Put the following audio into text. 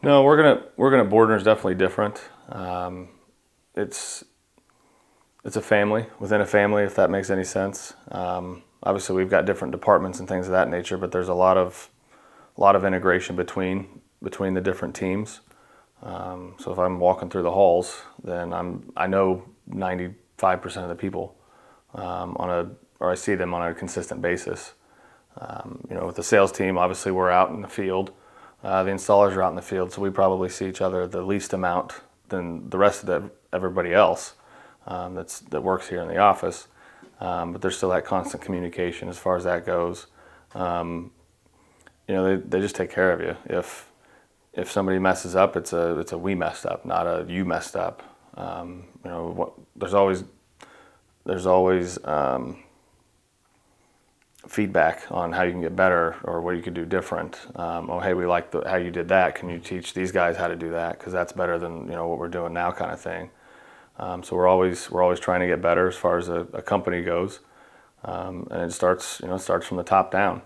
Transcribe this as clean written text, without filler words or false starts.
No, working at Bordner is definitely different. It's it's a family within a family, if that makes any sense. Obviously, we've got different departments and things of that nature, but there's a lot of integration between the different teams. So if I'm walking through the halls, then I know 95% of the people or I see them on a consistent basis. With the sales team, obviously we're out in the field. The installers are out in the field, so we probably see each other the least amount than the rest of everybody else that works here in the office. But there's still that constant communication as far as that goes. They just take care of you. If somebody messes up, it's a we messed up, not a you messed up. There's always feedback on how you can get better or what you could do different. Oh, hey, we like how you did that. Can you teach these guys how to do that? Because that's better than what we're doing now, kind of thing. So we're always trying to get better as far as a company goes, and it starts from the top down.